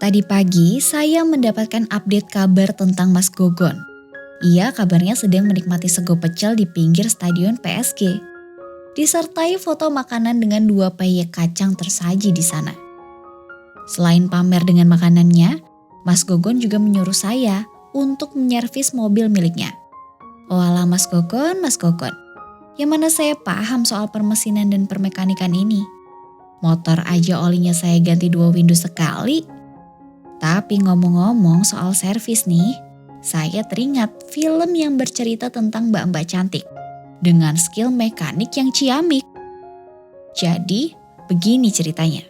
Tadi pagi saya mendapatkan update kabar tentang Mas Gogon. Ia kabarnya sedang menikmati sego pecel di pinggir stadion PSG. Disertai foto makanan dengan 2 peyek kacang tersaji di sana. Selain pamer dengan makanannya, Mas Gogon juga menyuruh saya untuk menyervis mobil miliknya. Walah Mas Gogon, yang mana saya paham soal permesinan dan permekanikan ini. Motor aja olinya saya ganti 2 window sekali. Tapi ngomong-ngomong soal servis nih, saya teringat film yang bercerita tentang mbak-mbak cantik dengan skill mekanik yang ciamik. Jadi, begini ceritanya.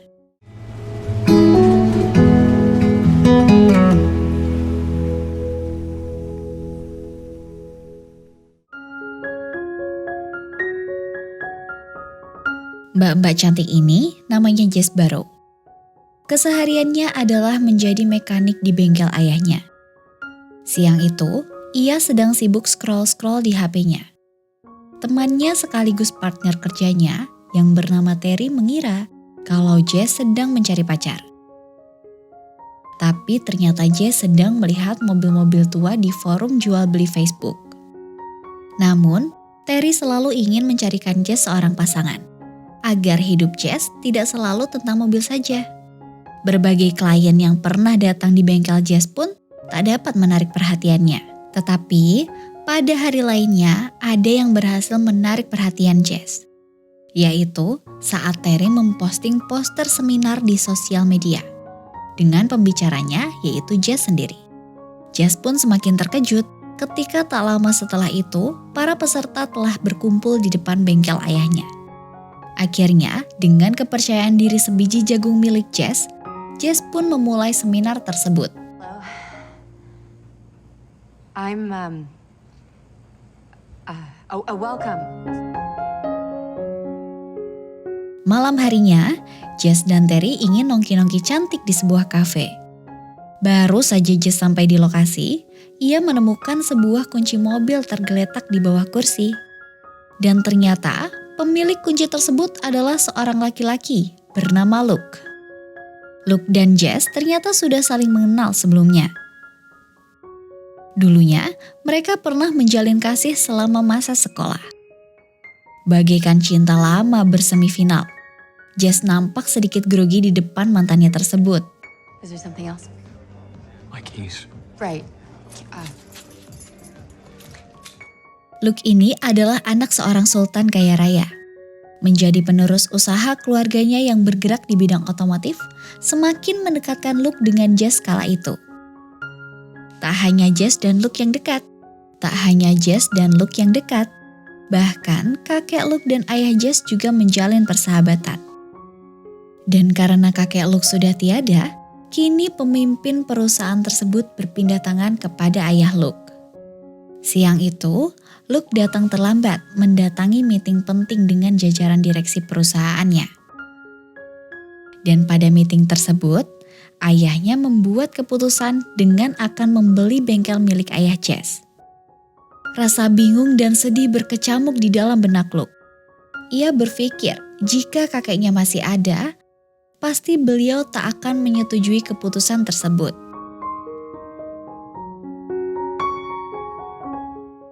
Mbak-mbak cantik ini namanya Jess Barrow. Kesehariannya adalah menjadi mekanik di bengkel ayahnya. Siang itu, ia sedang sibuk scroll-scroll di HP-nya. Temannya sekaligus partner kerjanya yang bernama Terry mengira kalau Jess sedang mencari pacar. Tapi ternyata Jess sedang melihat mobil-mobil tua di forum jual beli Facebook. Namun, Terry selalu ingin mencarikan Jess seorang pasangan, agar hidup Jess tidak selalu tentang mobil saja. Berbagai klien yang pernah datang di bengkel Jess pun tak dapat menarik perhatiannya. Tetapi pada hari lainnya ada yang berhasil menarik perhatian Jess. Yaitu saat Terry memposting poster seminar di sosial media. Dengan pembicaranya yaitu Jess sendiri. Jess pun semakin terkejut ketika tak lama setelah itu para peserta telah berkumpul di depan bengkel ayahnya. Akhirnya dengan kepercayaan diri sebiji jagung milik Jess, Jess pun memulai seminar tersebut. Welcome. Malam harinya, Jess dan Terry ingin nongki-nongki cantik di sebuah kafe. Baru saja Jess sampai di lokasi, ia menemukan sebuah kunci mobil tergeletak di bawah kursi. Dan ternyata pemilik kunci tersebut adalah seorang laki-laki bernama Luke. Luke dan Jess ternyata sudah saling mengenal sebelumnya. Dulunya, mereka pernah menjalin kasih selama masa sekolah. Bagaikan cinta lama bersemifinal, Jess nampak sedikit grogi di depan mantannya tersebut. Is there something else? My keys. Right. Luke ini adalah anak seorang sultan kaya raya. Menjadi penerus usaha keluarganya yang bergerak di bidang otomotif, semakin mendekatkan Luke dengan Jess kala itu. Tak hanya Jess dan Luke yang dekat, bahkan kakek Luke dan ayah Jess juga menjalin persahabatan. Dan karena kakek Luke sudah tiada, kini pemimpin perusahaan tersebut berpindah tangan kepada ayah Luke. Siang itu, Luke datang terlambat mendatangi meeting penting dengan jajaran direksi perusahaannya. Dan pada meeting tersebut, ayahnya membuat keputusan dengan akan membeli bengkel milik ayah Jess. Rasa bingung dan sedih berkecamuk di dalam benak Luke. Ia berpikir jika kakeknya masih ada, pasti beliau tak akan menyetujui keputusan tersebut.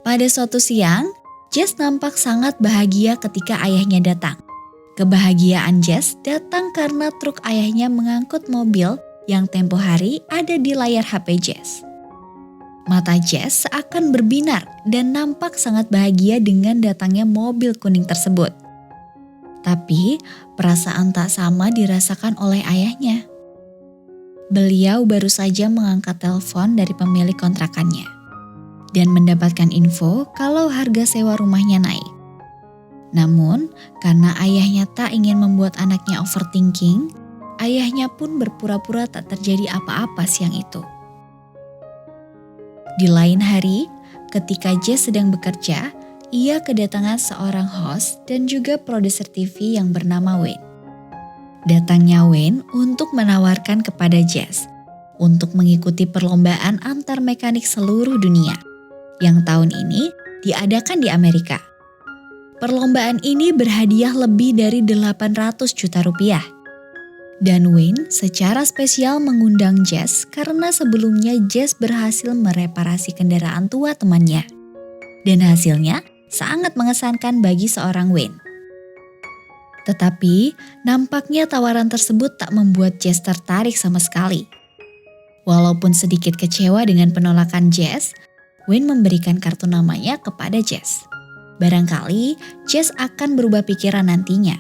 Pada suatu siang, Jess nampak sangat bahagia ketika ayahnya datang. Kebahagiaan Jess datang karena truk ayahnya mengangkut mobil yang tempo hari ada di layar HP Jess. Mata Jess seakan berbinar dan nampak sangat bahagia dengan datangnya mobil kuning tersebut. Tapi perasaan tak sama dirasakan oleh ayahnya. Beliau baru saja mengangkat telepon dari pemilik kontrakannya dan mendapatkan info kalau harga sewa rumahnya naik. Namun, karena ayahnya tak ingin membuat anaknya overthinking, ayahnya pun berpura-pura tak terjadi apa-apa siang itu. Di lain hari, ketika Jess sedang bekerja, ia kedatangan seorang host dan juga produser TV yang bernama Wayne. Datangnya Wayne untuk menawarkan kepada Jess untuk mengikuti perlombaan antar mekanik seluruh dunia yang tahun ini diadakan di Amerika. Perlombaan ini berhadiah lebih dari 800 juta rupiah. Dan Wayne secara spesial mengundang Jess karena sebelumnya Jess berhasil mereparasi kendaraan tua temannya. Dan hasilnya sangat mengesankan bagi seorang Wayne. Tetapi nampaknya tawaran tersebut tak membuat Jess tertarik sama sekali. Walaupun sedikit kecewa dengan penolakan Jess, Wayne memberikan kartu namanya kepada Jess. Barangkali Jess akan berubah pikiran nantinya.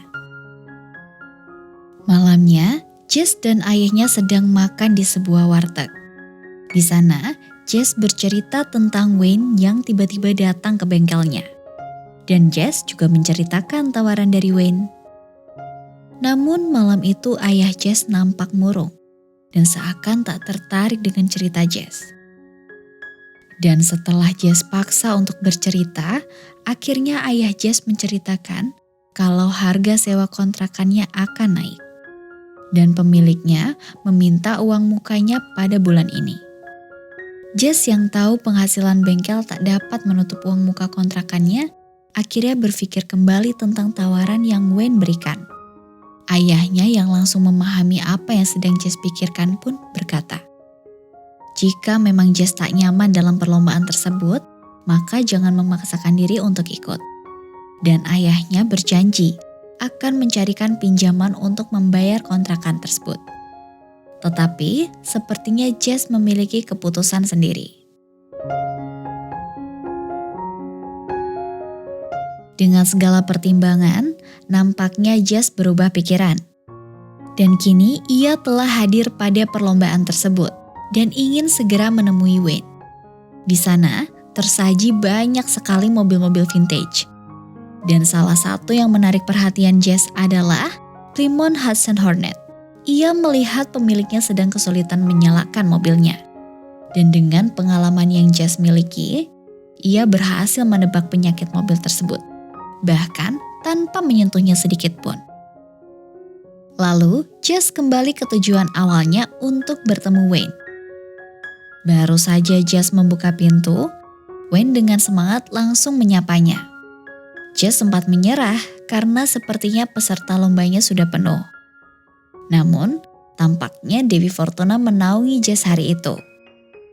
Malamnya, Jess dan ayahnya sedang makan di sebuah warteg. Di sana, Jess bercerita tentang Wayne yang tiba-tiba datang ke bengkelnya. Dan Jess juga menceritakan tawaran dari Wayne. Namun malam itu ayah Jess nampak murung dan seakan tak tertarik dengan cerita Jess. Dan setelah Jess paksa untuk bercerita, akhirnya ayah Jess menceritakan kalau harga sewa kontrakannya akan naik. Dan pemiliknya meminta uang mukanya pada bulan ini. Jess yang tahu penghasilan bengkel tak dapat menutup uang muka kontrakannya, akhirnya berpikir kembali tentang tawaran yang Wayne berikan. Ayahnya yang langsung memahami apa yang sedang Jess pikirkan pun berkata, "Jika memang Jess tak nyaman dalam perlombaan tersebut, maka jangan memaksakan diri untuk ikut." Dan ayahnya berjanji akan mencarikan pinjaman untuk membayar kontrakan tersebut. Tetapi sepertinya Jess memiliki keputusan sendiri. Dengan segala pertimbangan, nampaknya Jess berubah pikiran. Dan kini ia telah hadir pada perlombaan tersebut dan ingin segera menemui Wayne. Di sana tersaji banyak sekali mobil-mobil vintage. Dan salah satu yang menarik perhatian Jess adalah Plymouth Hudson Hornet. Ia melihat pemiliknya sedang kesulitan menyalakan mobilnya. Dan dengan pengalaman yang Jess miliki, ia berhasil menebak penyakit mobil tersebut. Bahkan tanpa menyentuhnya sedikit pun. Lalu Jess kembali ke tujuan awalnya untuk bertemu Wayne. Baru saja Jess membuka pintu, Wayne dengan semangat langsung menyapanya. Jess sempat menyerah karena sepertinya peserta lombanya sudah penuh. Namun, tampaknya Dewi Fortuna menaungi Jess hari itu.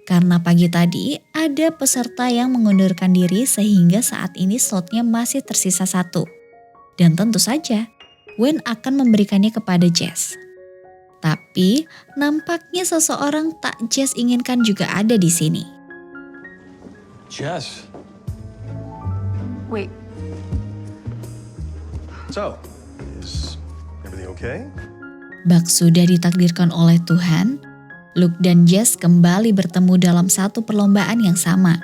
Karena pagi tadi ada peserta yang mengundurkan diri sehingga saat ini slotnya masih tersisa 1. Dan tentu saja, Wayne akan memberikannya kepada Jess. Tapi, nampaknya seseorang tak Jess inginkan juga ada di sini. Jess. Wait. So, is everything okay? Bak sudah ditakdirkan oleh Tuhan, Luke dan Jess kembali bertemu dalam satu perlombaan yang sama.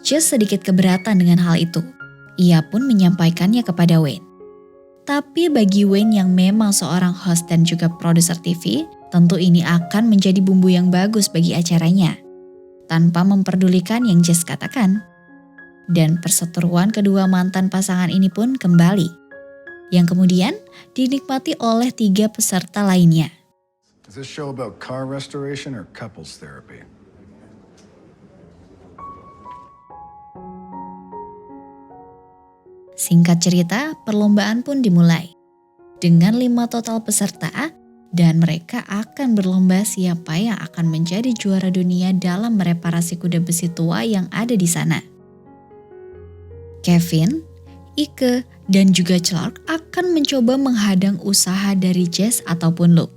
Jess sedikit keberatan dengan hal itu. Ia pun menyampaikannya kepada Wayne. Tapi bagi Wayne yang memang seorang host dan juga produser TV, tentu ini akan menjadi bumbu yang bagus bagi acaranya. Tanpa memperdulikan yang Jess katakan. Dan perseteruan kedua mantan pasangan ini pun kembali. Yang kemudian dinikmati oleh 3 peserta lainnya. Is this show about car restoration or couples therapy? Singkat cerita, perlombaan pun dimulai. Dengan 5 total peserta, dan mereka akan berlomba siapa yang akan menjadi juara dunia dalam mereparasi kuda besi tua yang ada di sana. Kevin, Ike, dan juga Clark akan mencoba menghadang usaha dari Jess ataupun Luke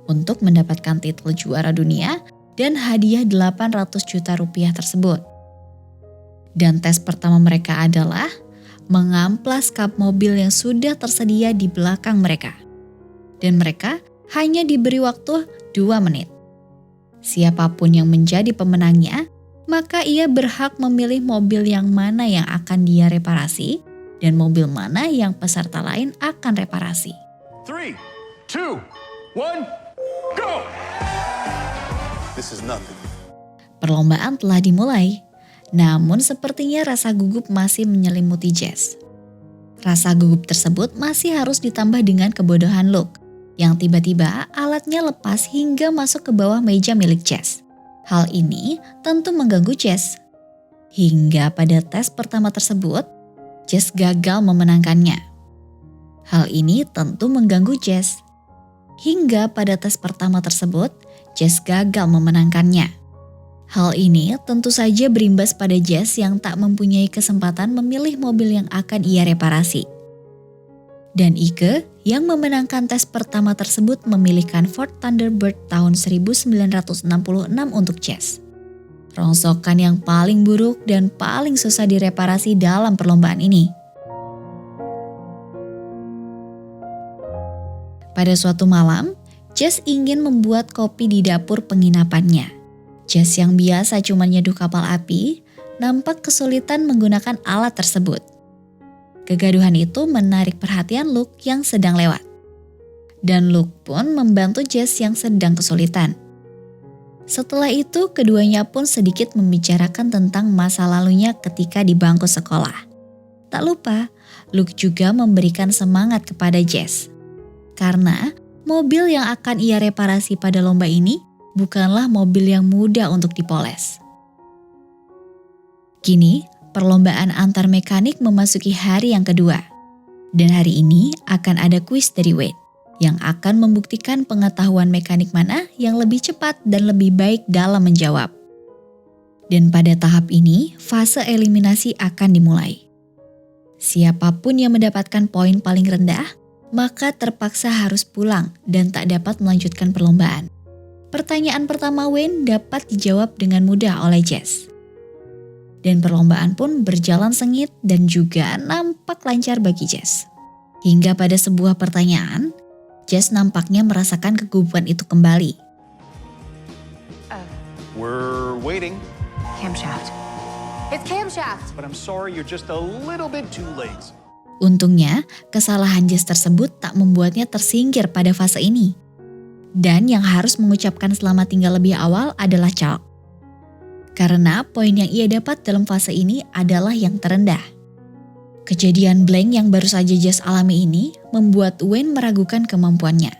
untuk mendapatkan titel juara dunia dan hadiah 800 juta rupiah tersebut. Dan tes pertama mereka adalah mengamplas kap mobil yang sudah tersedia di belakang mereka. Dan mereka hanya diberi waktu 2 menit. Siapapun yang menjadi pemenangnya, maka ia berhak memilih mobil yang mana yang akan dia reparasi dan mobil mana yang peserta lain akan reparasi. 3, 2, 1, go! This is nothing. Perlombaan telah dimulai, namun sepertinya rasa gugup masih menyelimuti Jess. Rasa gugup tersebut masih harus ditambah dengan kebodohan Luke, yang tiba-tiba alatnya lepas hingga masuk ke bawah meja milik Jess. Hal ini tentu mengganggu Jess. Hingga pada tes pertama tersebut, Jess gagal memenangkannya. Hal ini tentu mengganggu Jess. Hingga pada tes pertama tersebut, Jess gagal memenangkannya. Hal ini tentu saja berimbas pada Jess yang tak mempunyai kesempatan memilih mobil yang akan ia reparasi. Dan Ike yang memenangkan tes pertama tersebut memilihkan Ford Thunderbird tahun 1966 untuk Jess. Rongsokan yang paling buruk dan paling susah direparasi dalam perlombaan ini. Pada suatu malam, Jess ingin membuat kopi di dapur penginapannya. Jess yang biasa cuma nyeduh kapal api, nampak kesulitan menggunakan alat tersebut. Kegaduhan itu menarik perhatian Luke yang sedang lewat. Dan Luke pun membantu Jess yang sedang kesulitan. Setelah itu, keduanya pun sedikit membicarakan tentang masa lalunya ketika di bangku sekolah. Tak lupa, Luke juga memberikan semangat kepada Jess. Karena mobil yang akan ia reparasi pada lomba ini bukanlah mobil yang mudah untuk dipoles. Kini, perlombaan antar mekanik memasuki hari yang kedua. Dan hari ini akan ada kuis dari Wade yang akan membuktikan pengetahuan mekanik mana yang lebih cepat dan lebih baik dalam menjawab. Dan pada tahap ini, fase eliminasi akan dimulai. Siapapun yang mendapatkan poin paling rendah, maka terpaksa harus pulang dan tak dapat melanjutkan perlombaan. Pertanyaan pertama Wayne dapat dijawab dengan mudah oleh Jess. Dan perlombaan pun berjalan sengit dan juga nampak lancar bagi Jess. Hingga pada sebuah pertanyaan, Jess nampaknya merasakan kegugupan itu kembali. We're waiting, Camshaft. It's camshaft. but I'm sorry you're just a little bit too late. Untungnya, kesalahan Jess tersebut tak membuatnya tersingkir pada fase ini. Dan yang harus mengucapkan selamat tinggal lebih awal adalah Chalk. Karena poin yang ia dapat dalam fase ini adalah yang terendah. Kejadian blank yang baru saja Jess alami ini membuat Wayne meragukan kemampuannya.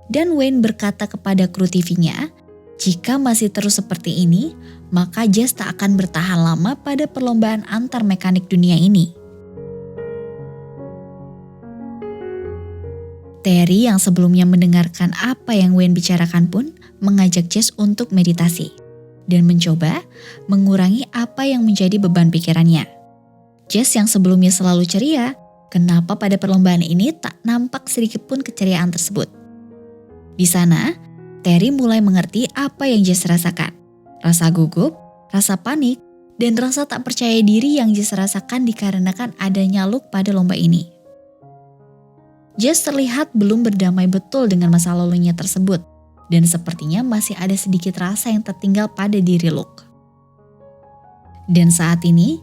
Dan Wayne berkata kepada kru TV-nya, jika masih terus seperti ini, maka Jess tak akan bertahan lama pada perlombaan antar mekanik dunia ini. Terry yang sebelumnya mendengarkan apa yang Wayne bicarakan pun mengajak Jess untuk meditasi dan mencoba mengurangi apa yang menjadi beban pikirannya. Jess yang sebelumnya selalu ceria, kenapa pada perlombaan ini tak nampak sedikit pun keceriaan tersebut. Di sana, Terry mulai mengerti apa yang Jess rasakan. Rasa gugup, rasa panik, dan rasa tak percaya diri yang Jess rasakan dikarenakan adanya Luke pada lomba ini. Jess terlihat belum berdamai betul dengan masa lalunya tersebut, dan sepertinya masih ada sedikit rasa yang tertinggal pada diri Luke. Dan saat ini,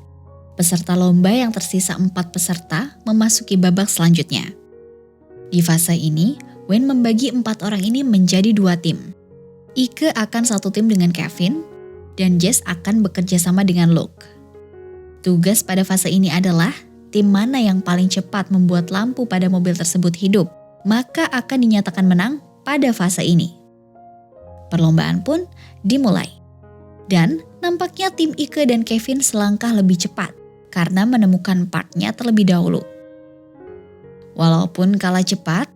peserta lomba yang tersisa 4 peserta memasuki babak selanjutnya. Di fase ini, Wayne membagi 4 orang ini menjadi 2 tim. Ike akan satu tim dengan Kevin, dan Jess akan bekerja sama dengan Luke. Tugas pada fase ini adalah tim mana yang paling cepat membuat lampu pada mobil tersebut hidup, maka akan dinyatakan menang pada fase ini. Perlombaan pun dimulai. Dan nampaknya tim Ike dan Kevin selangkah lebih cepat karena menemukan partnya terlebih dahulu. Walaupun kalah cepat,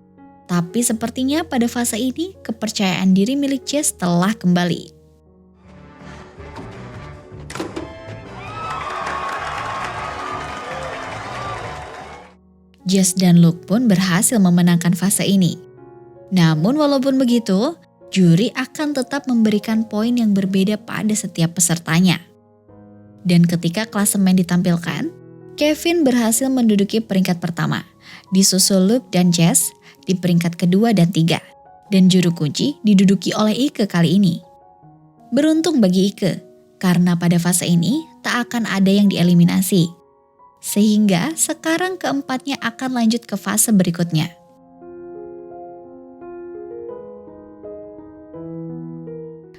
tapi sepertinya pada fase ini kepercayaan diri milik Jess telah kembali. Jess dan Luke pun berhasil memenangkan fase ini. Namun walaupun begitu, juri akan tetap memberikan poin yang berbeda pada setiap pesertanya. Dan ketika klasemen ditampilkan, Kevin berhasil menduduki peringkat pertama, disusul Luke dan Jess di peringkat kedua dan 3. Dan juru kunci diduduki oleh Ike kali ini. Beruntung bagi Ike, karena pada fase ini tak akan ada yang dieliminasi. Sehingga sekarang keempatnya akan lanjut ke fase berikutnya.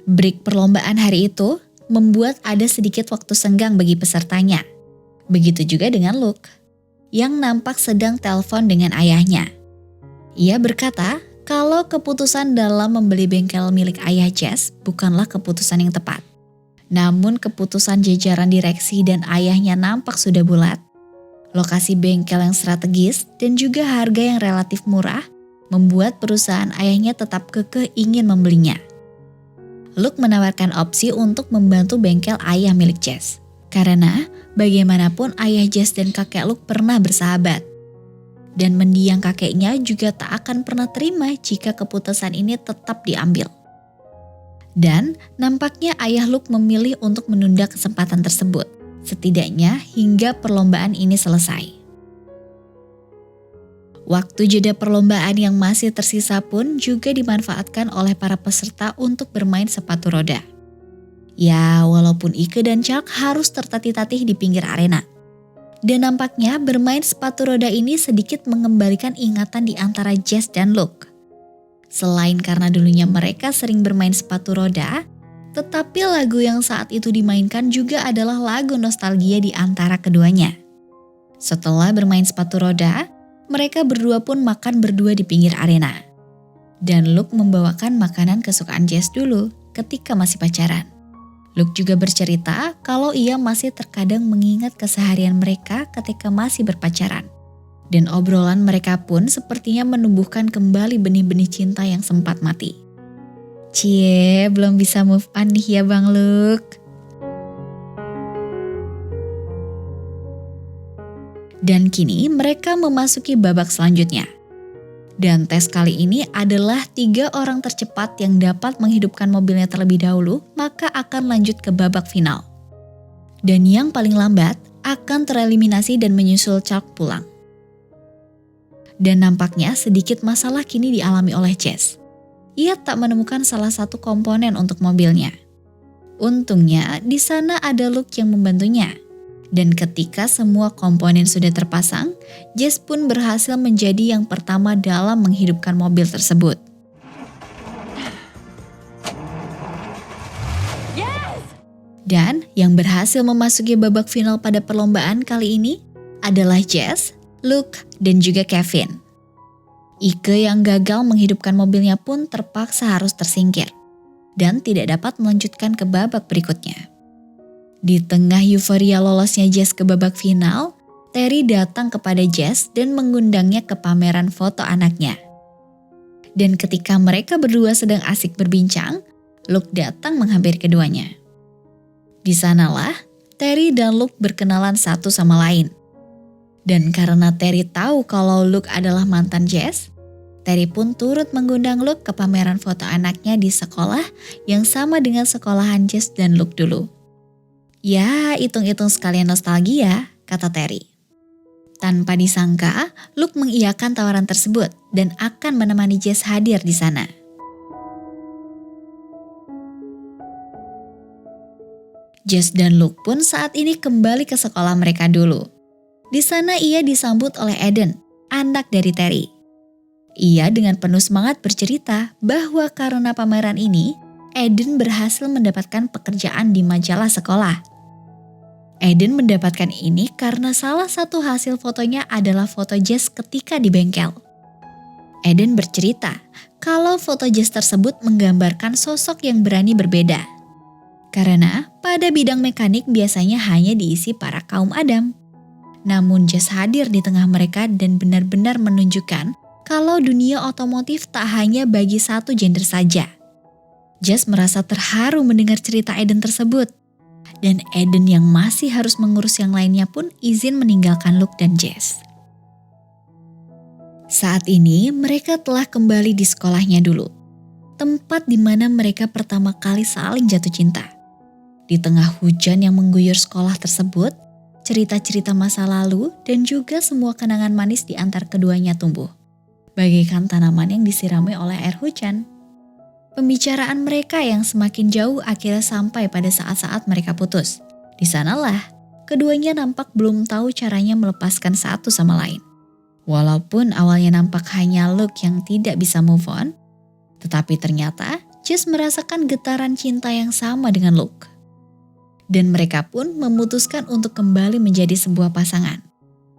Break perlombaan hari itu membuat ada sedikit waktu senggang bagi pesertanya. Begitu juga dengan Luke, yang nampak sedang telepon dengan ayahnya. Ia berkata kalau keputusan dalam membeli bengkel milik ayah Jess bukanlah keputusan yang tepat. Namun keputusan jajaran direksi dan ayahnya nampak sudah bulat. Lokasi bengkel yang strategis dan juga harga yang relatif murah membuat perusahaan ayahnya tetap kekeh ingin membelinya. Luke menawarkan opsi untuk membantu bengkel ayah milik Jess. Karena bagaimanapun ayah Jess dan kakek Luke pernah bersahabat. Dan mendiang kakeknya juga tak akan pernah terima jika keputusan ini tetap diambil. Dan nampaknya ayah Luke memilih untuk menunda kesempatan tersebut, setidaknya hingga perlombaan ini selesai. Waktu jeda perlombaan yang masih tersisa pun juga dimanfaatkan oleh para peserta untuk bermain sepatu roda. Ya, walaupun Ike dan Chuck harus tertatih-tatih di pinggir arena. Dan nampaknya bermain sepatu roda ini sedikit mengembalikan ingatan di antara Jess dan Luke. Selain karena dulunya mereka sering bermain sepatu roda, tetapi lagu yang saat itu dimainkan juga adalah lagu nostalgia di antara keduanya. Setelah bermain sepatu roda, mereka berdua pun makan berdua di pinggir arena. Dan Luke membawakan makanan kesukaan Jess dulu ketika masih pacaran. Luke juga bercerita kalau ia masih terkadang mengingat keseharian mereka ketika masih berpacaran. Dan obrolan mereka pun sepertinya menumbuhkan kembali benih-benih cinta yang sempat mati. Cie, belum bisa move on nih ya Bang Luke. Dan kini mereka memasuki babak selanjutnya. Dan tes kali ini adalah 3 orang tercepat yang dapat menghidupkan mobilnya terlebih dahulu, maka akan lanjut ke babak final. Dan yang paling lambat akan tereliminasi dan menyusul Chuck pulang. Dan nampaknya sedikit masalah kini dialami oleh Jess. Ia tak menemukan salah satu komponen untuk mobilnya. Untungnya di sana ada Luke yang membantunya. Dan ketika semua komponen sudah terpasang, Jess pun berhasil menjadi yang pertama dalam menghidupkan mobil tersebut. Yes! Dan yang berhasil memasuki babak final pada perlombaan kali ini adalah Jess, Luke, dan juga Kevin. Ike yang gagal menghidupkan mobilnya pun terpaksa harus tersingkir dan tidak dapat melanjutkan ke babak berikutnya. Di tengah euforia lolosnya Jess ke babak final, Terry datang kepada Jess dan mengundangnya ke pameran foto anaknya. Dan ketika mereka berdua sedang asik berbincang, Luke datang menghampiri keduanya. Di sanalah Terry dan Luke berkenalan satu sama lain. Dan karena Terry tahu kalau Luke adalah mantan Jess, Terry pun turut mengundang Luke ke pameran foto anaknya di sekolah yang sama dengan sekolahan Jess dan Luke dulu. Ya, hitung-hitung sekalian nostalgia, kata Terry. Tanpa disangka, Luke mengiyakan tawaran tersebut dan akan menemani Jess hadir di sana. Jess dan Luke pun saat ini kembali ke sekolah mereka dulu. Di sana ia disambut oleh Eden, anak dari Terry. Ia dengan penuh semangat bercerita bahwa karena pameran ini, Eden berhasil mendapatkan pekerjaan di majalah sekolah. Eden mendapatkan ini karena salah satu hasil fotonya adalah foto Jess ketika di bengkel. Eden bercerita kalau foto Jess tersebut menggambarkan sosok yang berani berbeda. Karena pada bidang mekanik biasanya hanya diisi para kaum Adam. Namun Jess hadir di tengah mereka dan benar-benar menunjukkan kalau dunia otomotif tak hanya bagi satu gender saja. Jess merasa terharu mendengar cerita Eden tersebut. Dan Eden yang masih harus mengurus yang lainnya pun izin meninggalkan Luke dan Jess. Saat ini mereka telah kembali di sekolahnya dulu. Tempat di mana mereka pertama kali saling jatuh cinta. Di tengah hujan yang mengguyur sekolah tersebut, cerita-cerita masa lalu dan juga semua kenangan manis di antara keduanya tumbuh. Bagaikan tanaman yang disirami oleh air hujan. Pembicaraan mereka yang semakin jauh akhirnya sampai pada saat-saat mereka putus. Di sanalah, keduanya nampak belum tahu caranya melepaskan satu sama lain. Walaupun awalnya nampak hanya Luke yang tidak bisa move on, tetapi ternyata Jess merasakan getaran cinta yang sama dengan Luke. Dan mereka pun memutuskan untuk kembali menjadi sebuah pasangan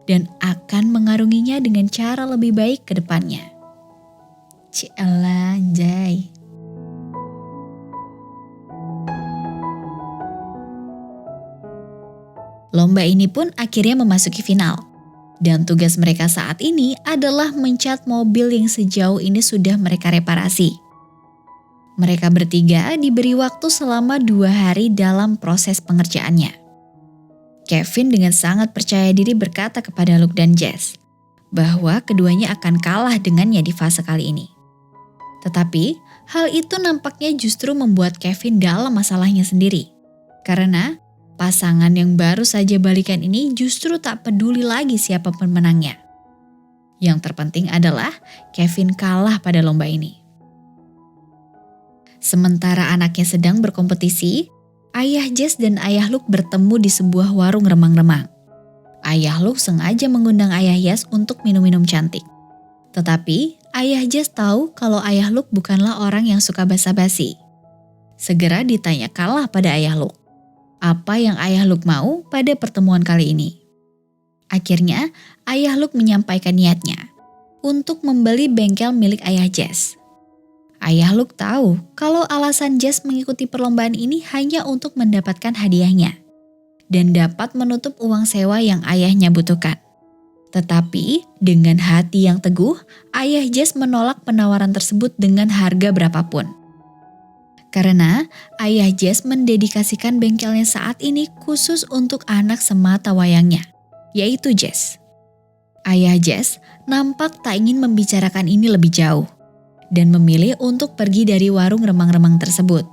dan akan mengarunginya dengan cara lebih baik ke depannya. Cialah, anjay. Lomba ini pun akhirnya memasuki final. Dan tugas mereka saat ini adalah mencat mobil yang sejauh ini sudah mereka reparasi. Mereka bertiga diberi waktu selama 2 hari dalam proses pengerjaannya. Kevin dengan sangat percaya diri berkata kepada Luke dan Jess bahwa keduanya akan kalah dengannya di fase kali ini. Tetapi hal itu nampaknya justru membuat Kevin dalam masalahnya sendiri. Karena pasangan yang baru saja balikan ini justru tak peduli lagi siapa pemenangnya. Yang terpenting adalah Kevin kalah pada lomba ini. Sementara anaknya sedang berkompetisi, ayah Jess dan ayah Luke bertemu di sebuah warung remang-remang. Ayah Luke sengaja mengundang ayah Jess untuk minum-minum cantik. Tetapi ayah Jess tahu kalau ayah Luke bukanlah orang yang suka basa-basi. Segera ditanya kalah pada ayah Luke. Apa yang ayah Luke mau pada pertemuan kali ini? Akhirnya, ayah Luke menyampaikan niatnya untuk membeli bengkel milik ayah Jess. Ayah Luke tahu kalau alasan Jess mengikuti perlombaan ini hanya untuk mendapatkan hadiahnya dan dapat menutup uang sewa yang ayahnya butuhkan. Tetapi dengan hati yang teguh, ayah Jess menolak penawaran tersebut dengan harga berapapun. Karena ayah Jess mendedikasikan bengkelnya saat ini khusus untuk anak semata wayangnya, yaitu Jess. Ayah Jess nampak tak ingin membicarakan ini lebih jauh dan memilih untuk pergi dari warung remang-remang tersebut.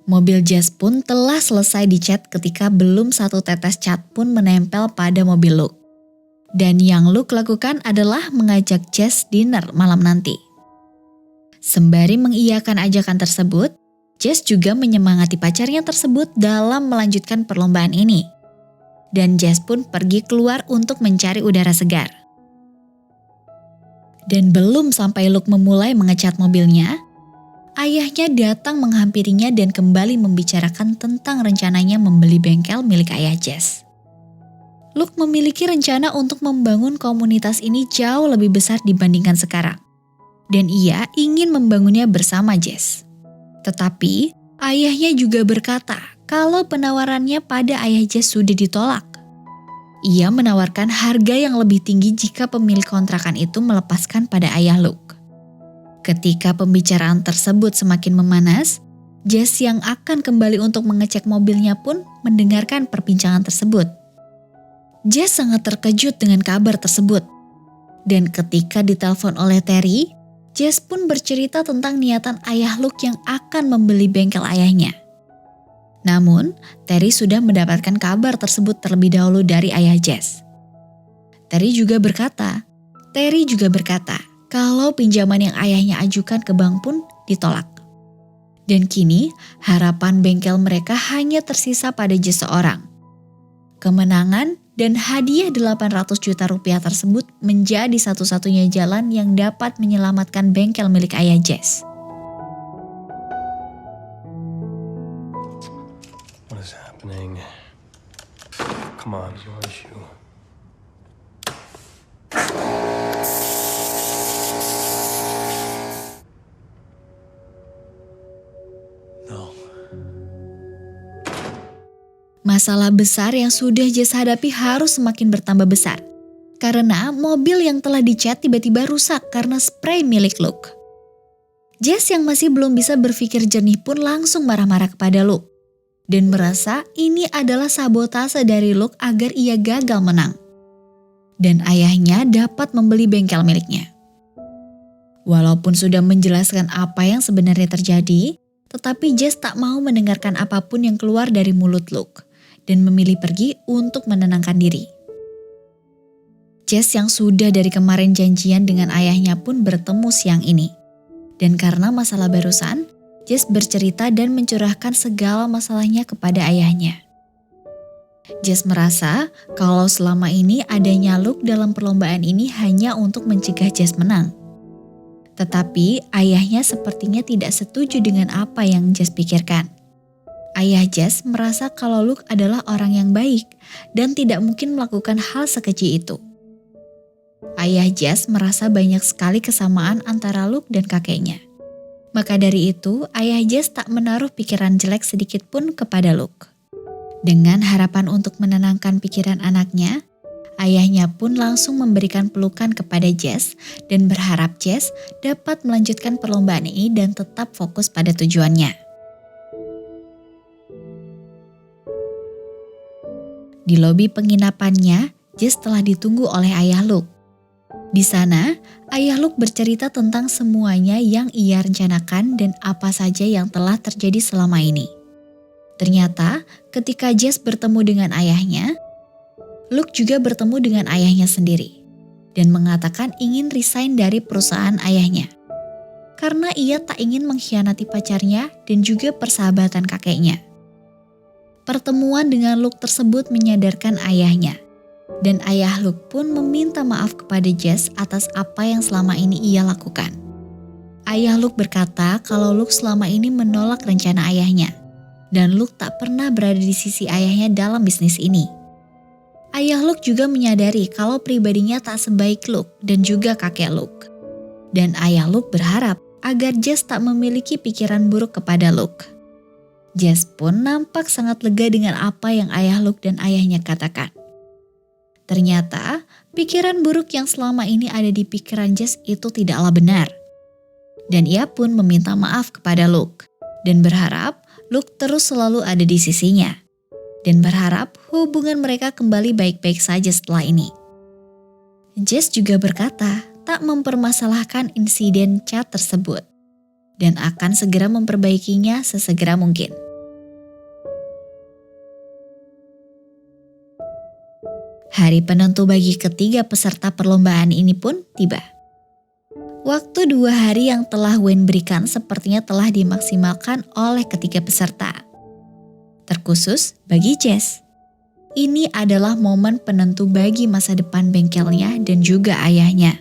Mobil Jess pun telah selesai dicat ketika belum satu tetes cat pun menempel pada mobil Luke. Dan yang Luke lakukan adalah mengajak Jess dinner malam nanti. Sembari mengiyakan ajakan tersebut, Jess juga menyemangati pacarnya tersebut dalam melanjutkan perlombaan ini. Dan Jess pun pergi keluar untuk mencari udara segar. Dan belum sampai Luke memulai mengecat mobilnya, ayahnya datang menghampirinya dan kembali membicarakan tentang rencananya membeli bengkel milik ayah Jess. Luke memiliki rencana untuk membangun komunitas ini jauh lebih besar dibandingkan sekarang. Dan ia ingin membangunnya bersama Jess. Tetapi ayahnya juga berkata kalau penawarannya pada ayah Jess sudah ditolak. Ia menawarkan harga yang lebih tinggi jika pemilik kontrakan itu melepaskan pada ayah Luke. Ketika pembicaraan tersebut semakin memanas, Jess yang akan kembali untuk mengecek mobilnya pun mendengarkan perbincangan tersebut. Jess sangat terkejut dengan kabar tersebut. Dan ketika ditelepon oleh Terry, Jess pun bercerita tentang niatan ayah Luke yang akan membeli bengkel ayahnya. Namun, Terry sudah mendapatkan kabar tersebut terlebih dahulu dari ayah Jess. Terry juga berkata kalau pinjaman yang ayahnya ajukan ke bank pun ditolak. Dan kini harapan bengkel mereka hanya tersisa pada Jess seorang. Kemenangan dan hadiah 800 juta rupiah tersebut menjadi satu-satunya jalan yang dapat menyelamatkan bengkel milik ayah Jess. What is happening? Come on, your issue. Masalah besar yang sudah Jess hadapi harus semakin bertambah besar. Karena mobil yang telah dicat tiba-tiba rusak karena spray milik Luke. Jess yang masih belum bisa berpikir jernih pun langsung marah-marah kepada Luke. Dan merasa ini adalah sabotase dari Luke agar ia gagal menang. Dan ayahnya dapat membeli bengkel miliknya. Walaupun sudah menjelaskan apa yang sebenarnya terjadi, tetapi Jess tak mau mendengarkan apapun yang keluar dari mulut Luke. Dan memilih pergi untuk menenangkan diri. Jess yang sudah dari kemarin janjian dengan ayahnya pun bertemu siang ini. Dan karena masalah barusan, Jess bercerita dan mencurahkan segala masalahnya kepada ayahnya. Jess merasa kalau selama ini adanya Luke dalam perlombaan ini hanya untuk mencegah Jess menang. Tetapi ayahnya sepertinya tidak setuju dengan apa yang Jess pikirkan. Ayah Jess merasa kalau Luke adalah orang yang baik dan tidak mungkin melakukan hal sekeji itu. Ayah Jess merasa banyak sekali kesamaan antara Luke dan kakeknya. Maka dari itu, ayah Jess tak menaruh pikiran jelek sedikit pun kepada Luke. Dengan harapan untuk menenangkan pikiran anaknya, ayahnya pun langsung memberikan pelukan kepada Jess dan berharap Jess dapat melanjutkan perlombaan ini dan tetap fokus pada tujuannya. Di lobi penginapannya, Jess telah ditunggu oleh ayah Luke. Di sana, ayah Luke bercerita tentang semuanya yang ia rencanakan dan apa saja yang telah terjadi selama ini. Ternyata, ketika Jess bertemu dengan ayahnya, Luke juga bertemu dengan ayahnya sendiri dan mengatakan ingin resign dari perusahaan ayahnya. Karena ia tak ingin mengkhianati pacarnya dan juga persahabatan kakeknya. Pertemuan dengan Luke tersebut menyadarkan ayahnya. Dan ayah Luke pun meminta maaf kepada Jess atas apa yang selama ini ia lakukan. Ayah Luke berkata kalau Luke selama ini menolak rencana ayahnya. Dan Luke tak pernah berada di sisi ayahnya dalam bisnis ini. Ayah Luke juga menyadari kalau pribadinya tak sebaik Luke dan juga kakek Luke. Dan ayah Luke berharap agar Jess tak memiliki pikiran buruk kepada Luke. Jess pun nampak sangat lega dengan apa yang ayah Luke dan ayahnya katakan. Ternyata, pikiran buruk yang selama ini ada di pikiran Jess itu tidaklah benar. Dan ia pun meminta maaf kepada Luke dan berharap Luke terus selalu ada di sisinya. Dan berharap hubungan mereka kembali baik-baik saja setelah ini. Jess juga berkata tak mempermasalahkan insiden chat tersebut dan akan segera memperbaikinya sesegera mungkin. Hari penentu bagi ketiga peserta perlombaan ini pun tiba. Waktu 2 hari yang telah Wayne berikan sepertinya telah dimaksimalkan oleh ketiga peserta. Terkhusus bagi Jess. Ini adalah momen penentu bagi masa depan bengkelnya dan juga ayahnya.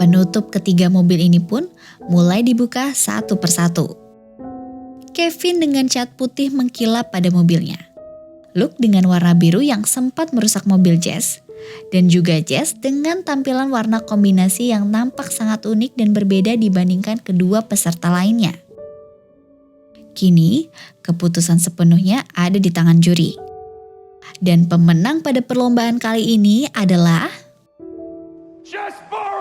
Penutup ketiga mobil ini pun mulai dibuka satu persatu. Kevin dengan cat putih mengkilap pada mobilnya. Luke dengan warna biru yang sempat merusak mobil Jess, dan juga Jess dengan tampilan warna kombinasi yang nampak sangat unik dan berbeda dibandingkan kedua peserta lainnya. Kini, keputusan sepenuhnya ada di tangan juri. Dan pemenang pada perlombaan kali ini adalah Jess Burrow!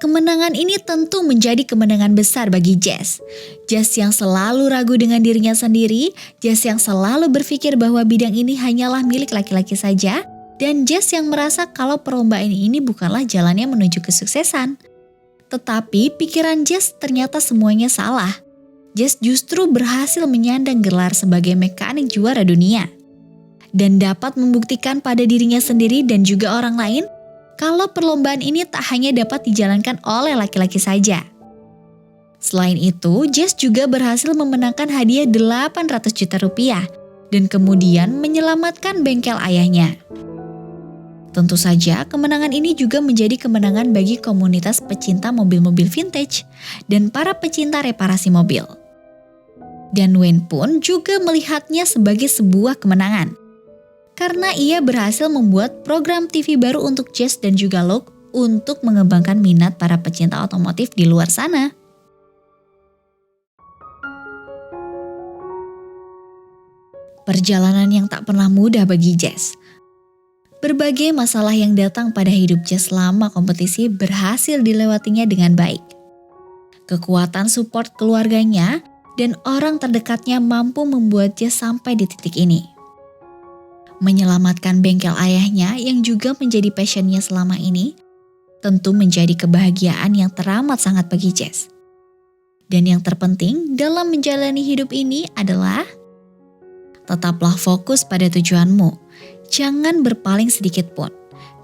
Kemenangan ini tentu menjadi kemenangan besar bagi Jess. Jess yang selalu ragu dengan dirinya sendiri, Jess yang selalu berpikir bahwa bidang ini hanyalah milik laki-laki saja, dan Jess yang merasa kalau perlombaan ini bukanlah jalannya menuju kesuksesan. Tetapi pikiran Jess ternyata semuanya salah. Jess justru berhasil menyandang gelar sebagai mekanik juara dunia. Dan dapat membuktikan pada dirinya sendiri dan juga orang lain kalau perlombaan ini tak hanya dapat dijalankan oleh laki-laki saja. Selain itu, Jess juga berhasil memenangkan hadiah 800 juta rupiah dan kemudian menyelamatkan bengkel ayahnya. Tentu saja kemenangan ini juga menjadi kemenangan bagi komunitas pecinta mobil-mobil vintage dan para pecinta reparasi mobil. Dan Wayne pun juga melihatnya sebagai sebuah kemenangan. Karena ia berhasil membuat program TV baru untuk Jess dan juga Luke untuk mengembangkan minat para pecinta otomotif di luar sana. Perjalanan yang tak pernah mudah bagi Jess. Berbagai masalah yang datang pada hidup Jess selama kompetisi berhasil dilewatinya dengan baik. Kekuatan support keluarganya dan orang terdekatnya mampu membuat Jess sampai di titik ini. Menyelamatkan bengkel ayahnya yang juga menjadi passionnya selama ini, tentu menjadi kebahagiaan yang teramat sangat bagi Jess. Dan yang terpenting dalam menjalani hidup ini adalah tetaplah fokus pada tujuanmu, jangan berpaling sedikit pun,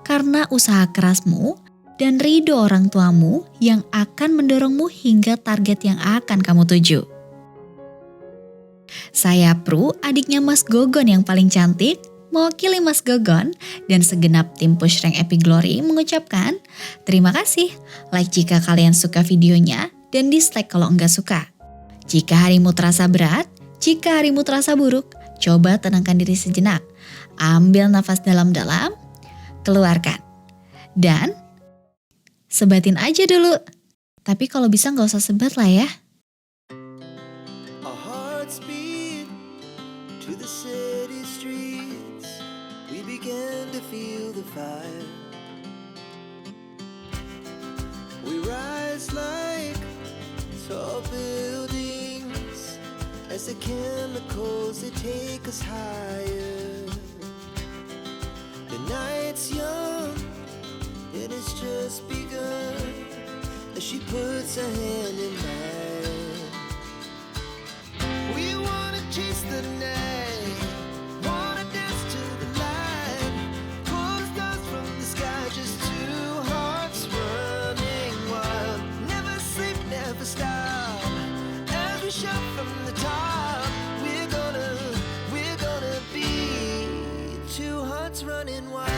karena usaha kerasmu dan ridho orang tuamu yang akan mendorongmu hingga target yang akan kamu tuju. Saya Pru, adiknya Mas Gogon yang paling cantik, Mewakili Mas Gogon dan segenap tim Push Rank Epic Glory mengucapkan terima kasih. Like jika kalian suka videonya dan dislike kalau enggak suka. Jika harimu terasa berat, jika harimu terasa buruk, coba tenangkan diri sejenak. Ambil nafas dalam-dalam, keluarkan. Dan sebatin aja dulu. Tapi kalau bisa nggak usah sebat lah ya. Our hearts beat to the city streets. We began to feel the fire. We rise like tall buildings as the chemicals they take us higher. The night's young, it has just begun as she puts her hand in mine. We wanna chase the night, wanna dance to the light, pull the stars from the sky, just two hearts running wild. Never sleep, never stop, as we shout from the top. We're gonna be two hearts running wild.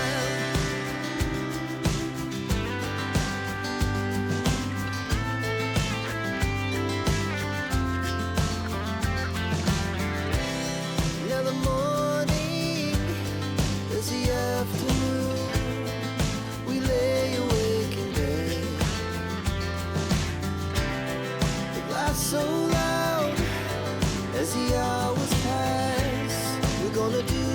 Now the morning is the afternoon. We lay awake in bed. The laughs so loud as the hours pass. We're gonna do